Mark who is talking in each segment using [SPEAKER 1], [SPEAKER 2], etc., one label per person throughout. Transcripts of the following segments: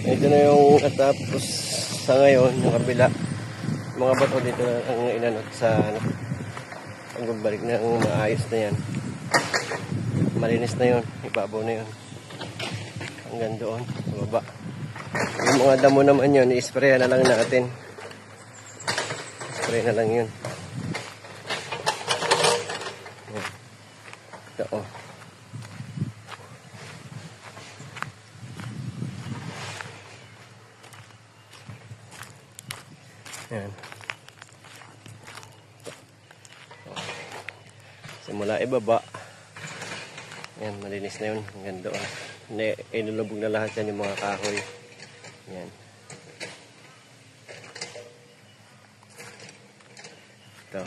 [SPEAKER 1] Ito na yung natapos sa ngayon, yung kabila. Mga bato dito ang inanot sa ano, pagbabalik na ang maayos na yan. Malinis na yun, ibabaw na yun. Hanggang doon, sa baba. Yung mga damo naman yun, i-spray na lang natin. Spray na lang yun. Ito, oh. Yan. Simula ibaba. Yan, malinis na yun. Hanggang doon. Inulubog na lahat yan yung mga kahoy. Yan. Ito.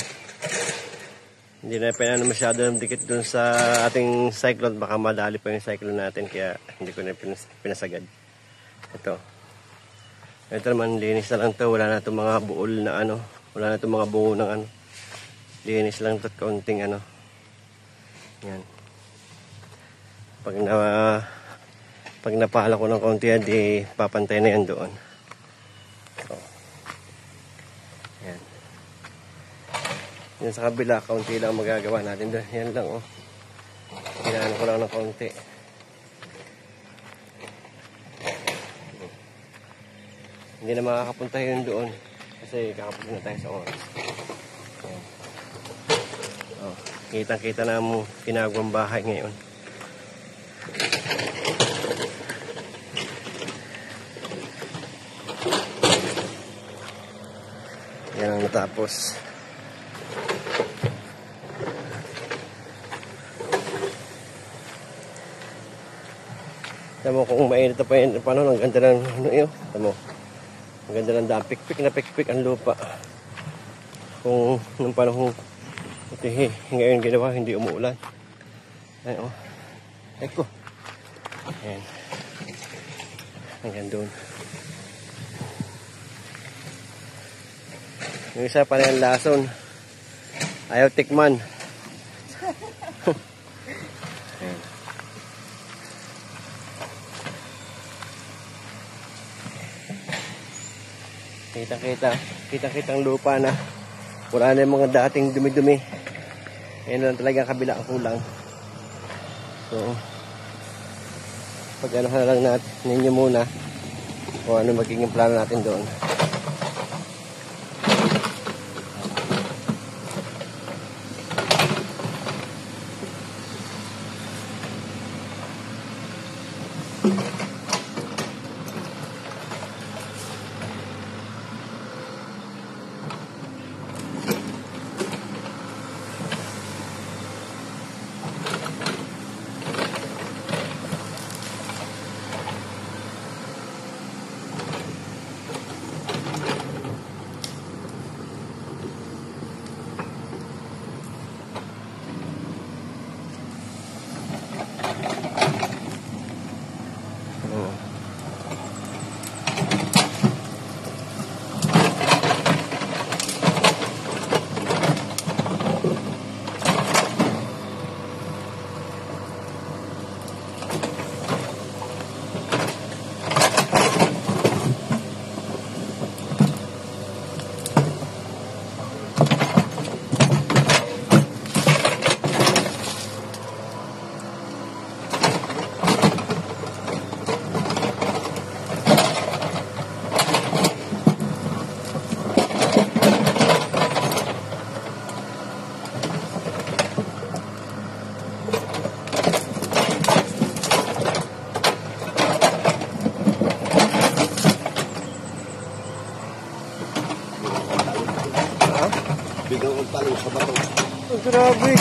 [SPEAKER 1] Hindi na pinano masyado ng dikit dun sa ating cyclone. Baka madali pa yung cyclone natin. Kaya hindi ko na pinasagad. Ito. Ito naman, linis na lang to. Wala na itong mga buol na ano. Wala na itong mga bungo ng ano. Linis lang ito at kaunting ano. Yan. Pag napala ko ng kaunti yan, di papantay na yan doon. So. Yan. Yan sa kabila, kaunti lang magagawa natin doon. Yan lang, oh. Ginaan ko lang ng kaunti. Hindi na makakapunta yun doon kasi kakapunta na tayo sa oras. Ayan. Oh, kitang-kita na mo ginagawang bahay ngayon. Yan ang natapos. Tamo kung mainit na pa yun, paano ang ganda ng ano yun? Tamo. Ang ganda ng daan. Pikpik na pikpik ang lupa. Kung nung panahon ngayon ginawa, hindi umuulan. Ayan, oh. Eko. Ayan. Hanggang doon. Yung isa pa na yung lason. Ayaw tikman. Ayan. Kitang lupa na wala na yung mga dating dumi-dumi. Ayan lang talaga kabila ang kulang. So pag ano na lang natin ninyo muna kung ano magiging plano natin doon.
[SPEAKER 2] Bigang ang talong sa bato.
[SPEAKER 1] Oh, grabe.